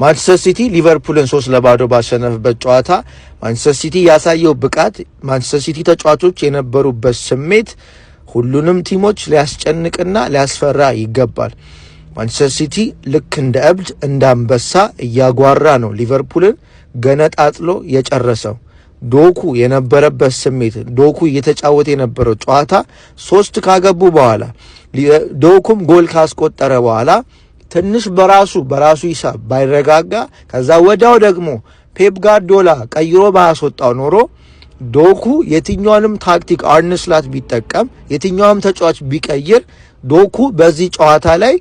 ማንቸስተር ሲቲ ሊቨርፑልን 3-0 ባሸነፈበት ጨዋታ ማንቸስተር ሲቲ ያሳየው ብቃት ማንቸስተር ሲቲ ተጫዋቾች የነበሩበት ስሜት ሁሉንም ቲሞች ሊያስጨንቅና ሊያስፈራ ይገባል። ማንቸስተር ሲቲ ልክ እንደ እብድ እንዳንበሳ እያጓራ ነው ሊቨርፑልን ገነጣጥሎ የጨረሰው። ዶኩ የነበረበት ስሜት ዶኩ እየተጫወተ የነበረው ጨዋታ 3 ካገቡ በኋላ ዶኩም ጎል ካስቆጠረ በኋላ ትንሽ በራሱ ሂሳብ ባይረጋጋ ከዛ ወዲያው ደግሞ ፔፕ ጋርዲዮላ ቀይሮ ባያስወጣው ኖሮ ዶኩ የትኛውንም ታክቲክ አርነ ስላት ቢጠቀም የትኛውም ተጫዋች ቢቀይር ዶኩ በዚህ ጨዋታ ላይ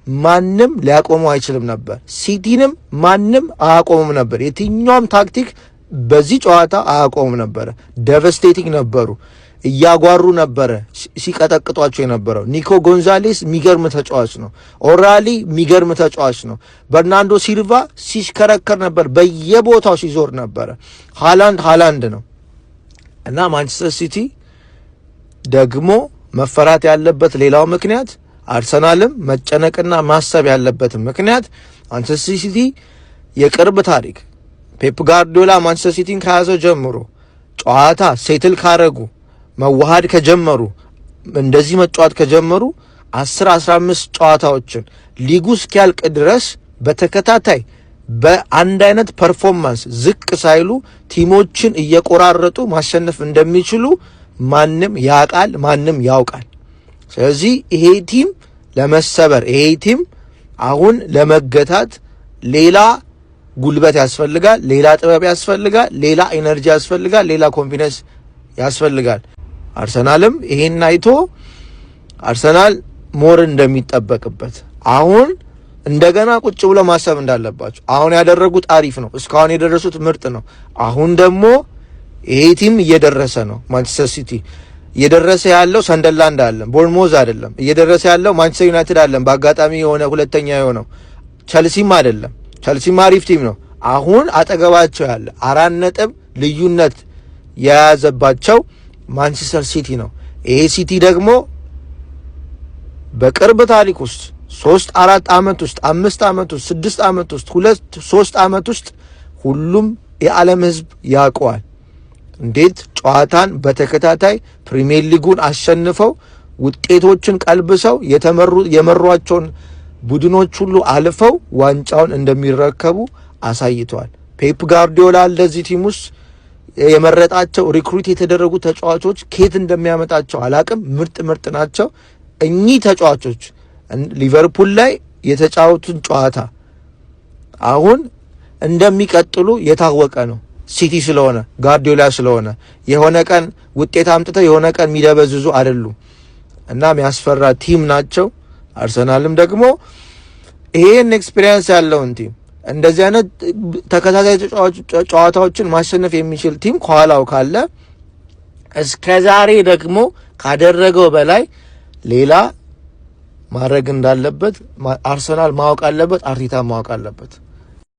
ማንም ሊያቆመው አይችልም ነበር። ሲቲንም ማንም አያቆምም ነበር። የትኛውም ታክቲክ በዚህ ጨዋታ አያቆምም ነበር። ዴቫስቴቲንግ ነበሩ። እያጓሩ ነበረ ሲቀጠቅጧቸው የነበረው። ኒኮ ጎንዛሌስ የሚገርም ተጫዋች ነው። ኦራሊ የሚገርም ተጫዋች ነው። በርናንዶ ሲልቫ ሲሽከረከር ነበር፣ በየቦታው ሲዞር ነበረ። ሃላንድ ነው እና ማንቸስተር ሲቲ ደግሞ መፈራት ያለበት ሌላው ምክንያት አርሰናልም መጨነቅና ማሰብ ያለበት ምክንያት ማንቸስተር ሲቲ የቅርብ ታሪክ ፔፕ ጋርዲዮላ ማንቸስተር ሲቲን ከያዘው ጀምሮ ጨዋታ ሴትል ካረጉ መዋሃድ ከጀመሩ እንደዚህ መጫወት ከጀመሩ 10-15 ጨዋታዎችን ሊጉ እስኪያልቅ ድረስ በተከታታይ በአንድ አይነት ፐርፎርማንስ ዝቅ ሳይሉ ቲሞችን እየቆራረጡ ማሸነፍ እንደሚችሉ ማንም ያውቃል፣ ማንም ያውቃል። ስለዚህ ይሄ ቲም ለመሰበር ይሄ ቲም አሁን ለመገታት ሌላ ጉልበት ያስፈልጋል፣ ሌላ ጥበብ ያስፈልጋል፣ ሌላ ኢነርጂ ያስፈልጋል፣ ሌላ ኮንፊደንስ ያስፈልጋል። አርሰናልም ይሄን አይቶ አርሰናል ሞር እንደሚጠበቅበት አሁን እንደገና ቁጭ ብሎ ማሰብ እንዳለባቸው። አሁን ያደረጉት አሪፍ ነው፣ እስካሁን የደረሱት ምርጥ ነው። አሁን ደግሞ ይሄ ቲም እየደረሰ ነው። ማንቸስተር ሲቲ እየደረሰ ያለው ሰንደርላንድ አይደለም፣ ቦርንሞዝ አይደለም። እየደረሰ ያለው ማንቸስተር ዩናይትድ አይደለም፣ በአጋጣሚ የሆነ ሁለተኛ የሆነው ቸልሲም አይደለም። ቸልሲም አሪፍ ቲም ነው። አሁን አጠገባቸው ያለ 4 ነጥብ ልዩነት የያዘባቸው ማንቸስተር ሲቲ ነው። ይሄ ሲቲ ደግሞ በቅርብ ታሪክ ውስጥ 3-4 ዓመት ውስጥ 5 ዓመት ውስጥ 6 ዓመት ውስጥ 2-3 ዓመት ውስጥ ሁሉም የዓለም ሕዝብ ያውቀዋል እንዴት ጨዋታን በተከታታይ ፕሪሚየር ሊጉን አሸንፈው ውጤቶችን ቀልብሰው የመሯቸውን ቡድኖች ሁሉ አልፈው ዋንጫውን እንደሚረከቡ አሳይተዋል። ፔፕ ጋርዲዮላ ለዚህ ቲም ውስጥ የመረጣቸው ሪክሩት የተደረጉ ተጫዋቾች ከየት እንደሚያመጣቸው አላቅም። ምርጥ ናቸው። እኚህ ተጫዋቾች ሊቨርፑል ላይ የተጫወቱን ጨዋታ አሁን እንደሚቀጥሉ የታወቀ ነው። ሲቲ ስለሆነ ጋርዲዮላ ስለሆነ የሆነ ቀን ውጤት አምጥተው የሆነ ቀን የሚደበዝዙ አይደሉም እና የሚያስፈራ ቲም ናቸው። አርሰናልም ደግሞ ይሄን ኤክስፒሪየንስ ያለውን ቲም እንደዚህ አይነት ተከታታይ ጨዋታዎችን ማሸነፍ የሚችል ቲም ከኋላው ካለ እስከዛሬ ደግሞ ካደረገው በላይ ሌላ ማድረግ እንዳለበት አርሰናል ማወቅ አለበት፣ አርቴታ ማወቅ አለበት።